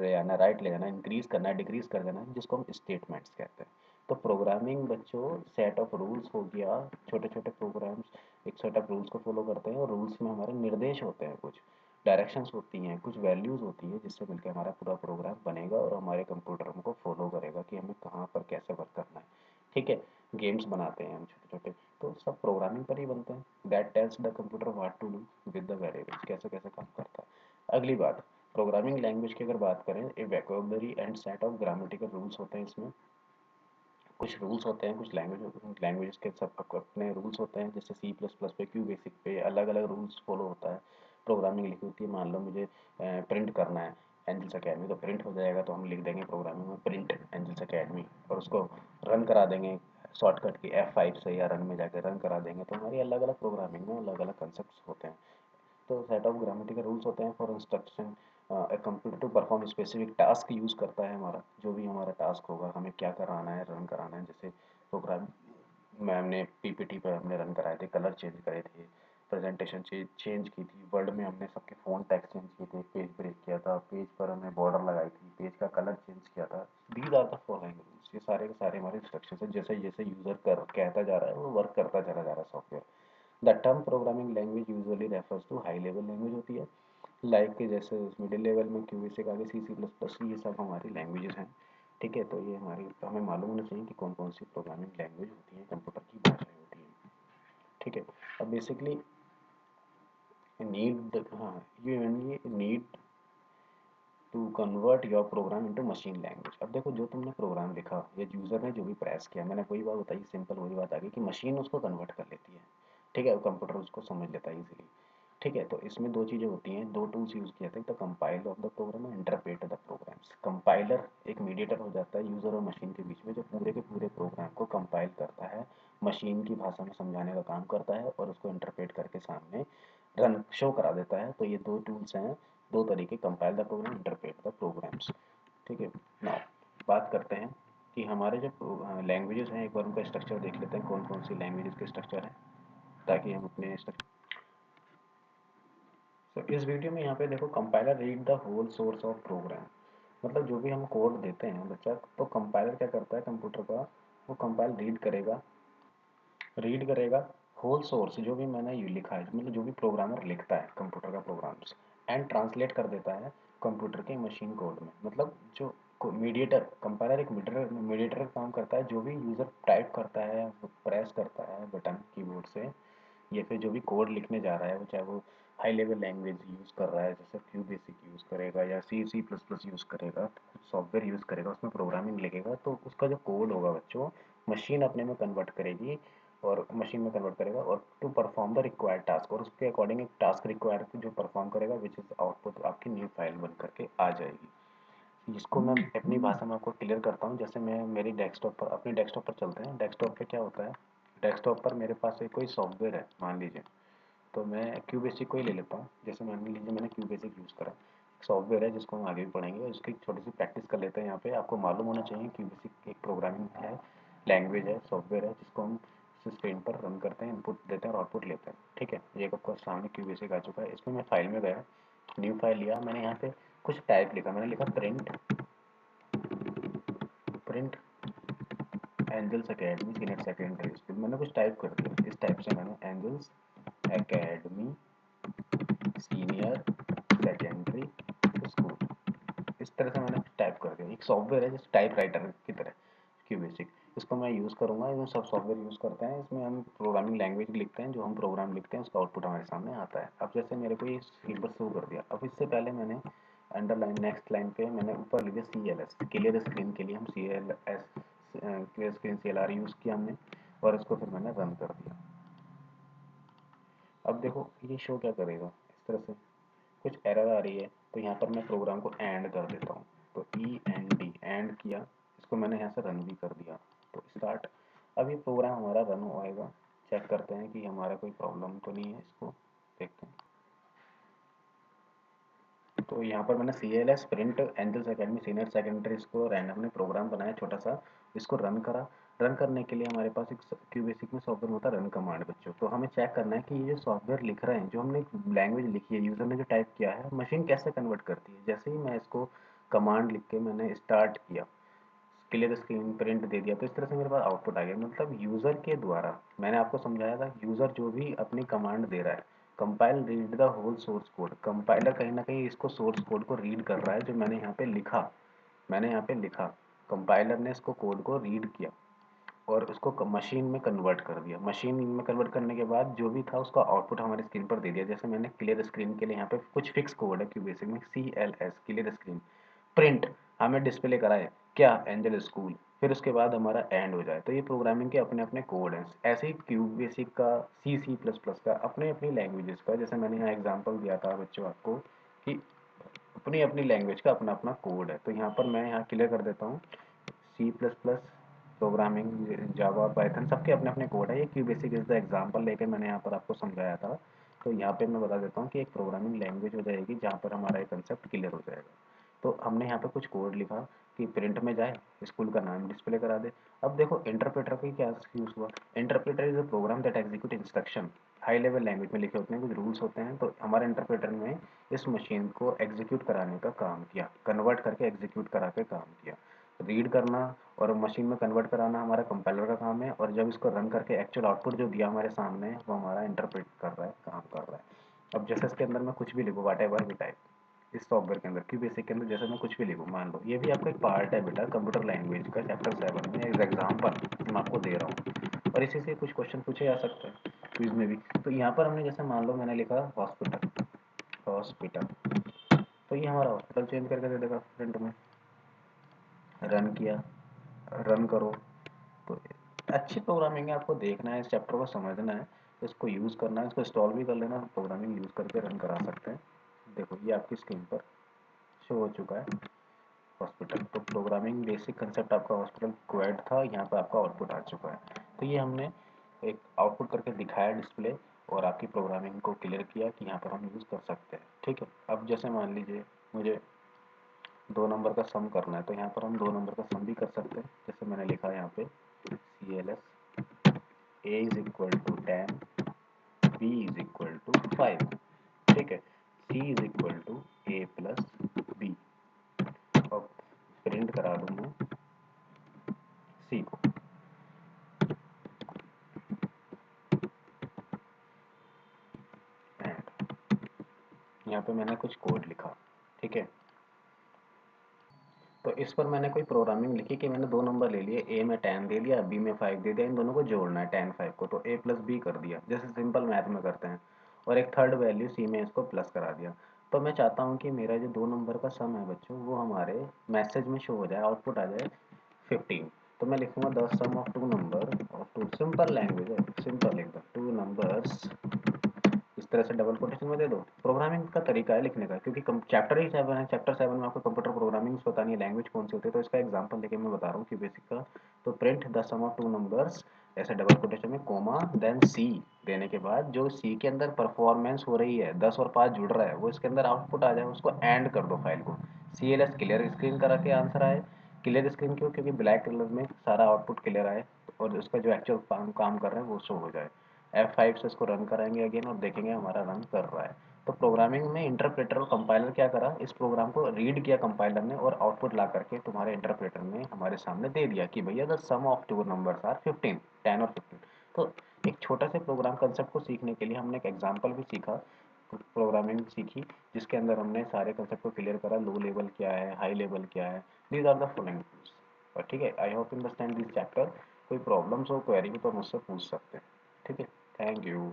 ले जाना है, राइट ले जाना है, इंक्रीज करना है, डिक्रीज कर देना है, जिसको हम स्टेटमेंट्स कहते हैं। तो प्रोग्रामिंग बच्चों सेट ऑफ रूल्स हो गया, छोटे छोटे प्रोग्राम्स एक सेट ऑफ रूल्स को फॉलो करते हैं, और रूल्स में हमारे निर्देश होते हैं, कुछ डायरेक्शंस होती हैं, कुछ वैल्यूज़ होती है, जिससे मिलकर हमारा पूरा प्रोग्राम बनेगा और हमारे कंप्यूटर हमको फॉलो करेगा कि हमें कहाँ पर कैसे वर्क करना है। ठीक है, गेम्स बनाते हैं हम छोटे छोटे, तो सब प्रोग्रामिंग पर ही बनते हैं। That tells the computer what to do with the variables, कैसे कैसे काम करता है। अगली बात, प्रोग्रामिंग लैंग्वेज की अगर बात करें, a vocabulary and set of grammatical rules होते हैं इसमें। कुछ रूल्स होते हैं, कुछ लैंग्वेजेस के सब अपने रूल्स होते हैं, जैसे सी प्लस प्लस पे, क्यू बेसिक पे अलग अलग रूल्स फॉलो होता है। प्रोग्रामिंग लिखी होती है, मान लो मुझे प्रिंट करना है एंजल्स अकेडमी, तो प्रिंट हो जाएगा, तो हम लिख देंगे प्रोग्रामिंग में प्रिंट एंजल्स अकेडमी, और उसको रन करा देंगे शॉर्टकट की F5 से, या रन में जाकर रन करा देंगे। तो हमारी अलग अलग प्रोग्रामिंग में अलग अलग कंसेप्ट होते हैं। तो सेट ऑफ ग्रामेटिकल रूल्स होते हैं for instruction computer to perform specific task use करता है हमारा, जो भी हमारा टास्क होगा हमें क्या कराना है, रन कराना है। जैसे प्रोग्राम में हमने पीपीटी पर हमने रन कराए थे, कलर चेंज करे थे, प्रेजेंटेशन चेंज की थी, वर्ड में हमने सबके फ़ॉन्ट टैग चेंज किए थे, पेज ब्रेक किया था, पेज पर हमने बॉर्डर लगाई थी, पेज का कलर चेंज किया था। These are the following rules, ये सारे के सारे हमारे इंस्ट्रक्शन है। जैसे जैसे यूज़र कर कहता जा रहा है वो वर्क करता चला जा रहा है software. The term programming language usually refers to high level language होती है, लाइक के जैसे मिडिल लेवल में क्यू बेसिक आगे सी सी प्लस प्लस, ये सब हमारी लैंग्वेजेस हैं। ठीक है, तो ये हमारी हमें मालूम होना चाहिए कि कौन कौन सी प्रोग्रामिंग लैंग्वेज होती है, कंप्यूटर की भाषाएं होती हैं। ठीक है, अब बेसिकली नीड, हाँ ये need to convert your program into machine language. अब देखो, जो तुमने प्रोग्राम लिखा या यूज़र ने जो भी प्रेस किया, मैंने वही बात बताई, सिंपल वही बात आ गई कि मशीन उसको कन्वर्ट कर लेती है। ठीक है, कंप्यूटर उसको समझ लेता है इजीली। ठीक है, तो इसमें दो चीज़ें होती हैं, दो टूल्स यूज़ किए थे, तो कंपाइल ऑफ द प्रोग्राम और इंटरप्रेट द प्रोग्राम्स। कंपाइलर एक मीडिएटर हो जाता है यूज़र और मशीन के बीच में, जो पूरे के पूरे प्रोग्राम को कंपाइल करता है, मशीन की भाषा में समझाने का काम करता है, और उसको इंटरप्रेट करके सामने रन शो करा देता है। तो ये दो टूल्स हैं, दो तरीके, compile the program, interpret the programs. ठीक है, नाउ बात करते हैं कि हमारे जो लैंग्वेजेस हैं, एक बार उनका स्ट्रक्चर देख लेते हैं, कौन कौन सी लैंग्वेजेस के स्ट्रक्चर है, ताकि हम अपने तो इस वीडियो में यहाँ पे देखो, compiler read the whole source of program. मतलब जो भी हम कोड देते हैं बच्चा, तो कंपाइलर क्या करता है कंप्यूटर का, वो कंपाइल रीड करेगा होल सोर्स, जो भी मैंने ये लिखा है, मतलब जो भी प्रोग्रामर लिखता है कंप्यूटर का प्रोग्राम्स, एंड ट्रांसलेट कर देता है कंप्यूटर के मशीन कोड में। मतलब जो मीडिएटर, कंपाइलर एक मीडिएटर का काम करता है, जो भी यूज़र टाइप करता है, प्रेस करता है बटन कीबोर्ड से, या फिर जो भी कोड लिखने जा रहा है, वो चाहे वो हाई लेवल लैंग्वेज यूज़ कर रहा है, जैसे क्यू बेसिक यूज़ करेगा या सी सी प्लस प्लस यूज़ करेगा, कुछ सॉफ्टवेयर यूज़ करेगा, उसमें प्रोग्रामिंग लिखेगा, तो उसका जो कोड होगा बच्चों, मशीन अपने में कन्वर्ट करेगी, और मशीन में कन्वर्ट करेगा, और to perform the required task, और उसके अकॉर्डिंग एक टास्क रिक्वायर जो परफॉर्म करेगा, विच इज़ आउटपुट आपकी न्यू फाइल बन करके आ जाएगी। जिसको मैं अपनी भाषा में आपको क्लियर करता हूँ। जैसे मैं मेरी डेस्कटॉप पर, अपने डेस्कटॉप पर चलते हैं, डेस्कटॉप पे क्या होता है, डेस्कटॉप पर मेरे पास एक कोई सॉफ्टवेयर है मान लीजिए, तो मैं क्यू बेसिक को ही ले लेता हूँ। जैसे मान लीजिए मैंने क्यू बेसिक यूज़ करा, सॉफ्टवेयर है जिसको हम आगे भी पढ़ेंगे, उसकी छोटी सी प्रैक्टिस कर लेते हैं। यहाँ पे आपको मालूम होना चाहिए क्यू बेसिक एक प्रोग्रामिंग है, लैंग्वेज है, सॉफ्टवेयर है, जिसको हम स्क्रीन पर रन करते हैं, इनपुट देते हैं और आउटपुट लेते हैं। ठीक है, ये आपको सामने क्यू बेसिक आ चुका है। इसमें मैं फाइल में गया, न्यू फाइल लिया, मैंने यहाँ पे कुछ टाइप लिखा, मैंने लिखा print Angels Academy Senior Secondary School, मैंने कुछ टाइप कर दिया इस टाइप से, मैंने Angels Academy Senior Secondary School, इस तरह से मैंने टाइप कर दिया। एक सॉफ्टवेयर है जिस टाइप राइटर की तरह, क्यू बेसिक, इसको मैं यूज़ करूँगा, इसमें सब सॉफ्टवेयर यूज़ करते हैं, इसमें हम प्रोग्रामिंग लैंग्वेज लिखते हैं, जो हम प्रोग्राम लिखते हैं उसका आउटपुट हमारे सामने आता है। अब जैसे मेरे को ये स्क्रीन पर शो कर दिया, अब इससे पहले मैंने अंडरलाइन नेक्स्ट लाइन पे मैंने ऊपर लिख दिया CLS, क्लियर स्क्रीन के लिए हम CLS clear screen CLR use किया हमने, और इसको फिर मैंने रन कर दिया। अब देखो ये शो क्या करेगा, इस तरह से कुछ एरर आ रही है, तो यहाँ पर मैं प्रोग्राम को एंड कर देता हूँ, तो END एंड किया, इसको मैंने यहाँ से रन भी कर दिया, तो स्टार्ट। अब ये प्रोग्राम हमारा रन होएगा, चेक करते हैं कि हमारा कोई प्रॉब्लम तो नहीं है, इसको देखते हैं। तो यहाँ पर मैंने CLS print Angels Academy Senior Secondary इसको रैंडमली प्रोग्राम बनाया छोटा सा, इसको रन करा। रन करने के लिए हमारे पास एक क्यू बेसिक में सॉफ्टवेयर होता है रन कमांड बच्चों, तो हमें चेक करना है कि ये जो सॉफ्टवेयर लिख रहे हैं, जो हमने लैंग्वेज लिखी है, यूज़र ने जो टाइप किया है, मशीन कैसे कन्वर्ट करती है। जैसे ही मैं इसको कमांड लिख के मैंने स्टार्ट किया, क्लियर स्क्रीन प्रिंट दे दिया, तो इस तरह से मेरे पास आउटपुट आ गया। मतलब यूज़र के द्वारा, मैंने आपको समझाया था, यूज़र जो भी अपनी कमांड दे रहा है, compile read the whole source code, compiler कहीं ना कहीं इसको सोर्स कोड को रीड कर रहा है जो मैंने यहाँ पे लिखा। मैंने यहाँ पे लिखा, कंपाइलर ने इसको कोड को रीड किया और उसको मशीन में कन्वर्ट कर दिया। मशीन में कन्वर्ट करने के बाद जो भी था उसका आउटपुट हमारे स्क्रीन पर दे दिया। जैसे मैंने क्लियर स्क्रीन के लिए यहाँ पे कुछ फिक्स कोड है क्यूबेसिक में, CLS क्लियर स्क्रीन प्रिंट हमें डिस्प्ले कराए क्या, एंजल स्कूल, फिर उसके बाद हमारा एंड हो जाए। तो ये प्रोग्रामिंग के अपने अपने कोड हैं। ऐसे ही क्यूब बेसिक का, C++ का अपने अपनी लैंग्वेजेस का, जैसे मैंने यहाँ एग्जांपल दिया था बच्चों आपको कि अपनी अपनी लैंग्वेज का अपना अपना कोड है। तो यहाँ पर मैं यहाँ क्लियर कर देता हूँ, C++, प्रोग्रामिंग, जावा, पाइथन, सबके अपने अपने कोड है। ये Q basic is the example लेके मैंने यहाँ पर आपको समझाया था। तो यहाँ पे मैं बता देता हूँ कि एक प्रोग्रामिंग लैंग्वेज हो जाएगी जहाँ पर हमारा ये कंसेप्ट क्लियर हो जाएगा। तो हमने यहाँ पे कुछ कोड लिखा कि प्रिंट में जाए, स्कूल का नाम डिस्प्ले करा दे। अब देखो इंटरप्रेटर का क्या यूज़ हुआ। Interpreter is a program that execute instruction, high level language में लिखे होते हैं, कुछ रूल्स होते हैं। तो हमारे इंटरप्रेटर ने इस मशीन को एग्जीक्यूट कराने का काम किया, कन्वर्ट करके एग्जीक्यूट करा के काम किया। रीड करना और मशीन में कन्वर्ट कराना हमारा कंपाइलर का काम है, और जब इसको रन करके एक्चुअल आउटपुट जो दिया हमारे सामने है वो हमारा इंटरप्रेट कर रहा है, काम कर रहा है। अब जैसे इसके अंदर मैं कुछ भी लिखूँ, वाट एवर भी टाइप, इस सॉफ्टवेयर के अंदर क्यू बेसिक के अंदर जैसे मैं कुछ भी लिखूँ, मान लो ये भी आपका एक पार्ट है बेटा कंप्यूटर लैंग्वेज का, चैप्टर 7 में एज एग्जाम्पल मैं आपको दे रहा हूँ, और इसी से कुछ क्वेश्चन पूछे जा सकते हैं क्विज में भी। तो यहाँ पर हमने जैसे मान लो मैंने लिखा हॉस्पिटल, हॉस्पिटल, तो ये हमारा हॉस्पिटल चेंज करके दे देगा प्रिंट में। रन किया, रन करो। तो अच्छी प्रोग्रामिंग है, आपको देखना है, इस चैप्टर को समझना है, इसको यूज़ करना है, इसको इंस्टॉल भी कर लेना, प्रोग्रामिंग यूज़ करके रन करा सकते हैं। देखो ये आपकी स्क्रीन पर शो हो चुका है हॉस्पिटल। तो प्रोग्रामिंग बेसिक कंसेप्ट आपका हॉस्पिटल क्वेड था, यहाँ पर आपका आउटपुट आ चुका है। तो ये हमने एक आउटपुट करके दिखाया डिस्प्ले, और आपकी प्रोग्रामिंग को क्लियर किया कि यहाँ पर हम यूज़ कर सकते हैं। ठीक है, अब जैसे मान लीजिए मुझे 2 नंबर का सम करना है, तो यहाँ पर हम 2 नंबर का सम भी कर सकते हैं। जैसे मैंने लिखा है यहाँ पे CLS A is equal to 10, B is equal to 5। ठीक है, C is equal to A plus B, और प्रिंट करा दूँ मैं C को। एंड यहाँ पे मैंने कुछ कोड लिखा। ठीक है, तो इस पर मैंने कोई प्रोग्रामिंग लिखी कि मैंने 2 नंबर ले लिए, ए में 10 दे दिया, बी में 5 दे दिया, इन दोनों को जोड़ना है 10 5 को, तो ए प्लस बी कर दिया जैसे सिंपल मैथ में करते हैं, और एक थर्ड वैल्यू सी में इसको प्लस करा दिया। तो मैं चाहता हूँ कि मेरा जो 2 नंबर का सम है बच्चों, वो हमारे मैसेज में शो हो जाए, आउटपुट आ जाए 15। तो मैं लिखूंगा द सम ऑफ 2 नंबर और टू, सिंपल लैंग्वेज है, सिंपल एकदम, 2 नंबर्स, इस तरह से डबल कोटेशन में दे दो। प्रोग्रामिंग का तरीका है लिखने का, क्योंकि चैप्टर ही 7 है, चैप्टर 7 में आपको कंप्यूटर प्रोग्रामिंग पता नहीं है लैंग्वेज कौन सी होती है, तो इसका एग्जांपल लेके मैं बता रहा हूँ कि बेसिक का। तो print the sum of 2 numbers, ऐसे डबल कोटेशन में कोमा, देन सी देने के बाद जो सी के अंदर परफॉर्मेंस हो रही है, 10 और 5 जुड़ रहा है, वो इसके अंदर आउटपुट आ जाए, उसको एंड कर दो फाइल को। CLS क्लियर स्क्रीन करा के आंसर आए। क्लियर स्क्रीन क्यों, क्योंकि ब्लैक कलर में सारा आउटपुट क्लियर आए, और उसका जो एक्चुअल काम कर रहे हैं वो शो हो जाए। F5 से इसको रन कराएंगे अगेन, और देखेंगे हमारा रन कर रहा है। तो प्रोग्रामिंग में इंटरप्रेटर और कंपाइलर क्या करा, इस प्रोग्राम को रीड किया कंपाइलर ने, और आउटपुट ला करके तुम्हारे इंटरप्रेटर ने हमारे सामने दे दिया कि भैया the sum of 2 numbers are 15, 10 और 15। तो एक छोटा से प्रोग्राम कंसेप्ट को सीखने के लिए हमने एक एग्जाम्पल भी सीखा, प्रोग्रामिंग सीखी, जिसके अंदर हमने सारे कंसेप्ट को क्लियर करा, लो लेवल क्या है, हाई लेवल क्या है, these are the following tools. और ठीक है, I hope understand this chapter. कोई प्रॉब्लम्स हो, क्वेरी हो तो मुझसे पूछ सकते हैं। ठीक है, थैंक यू।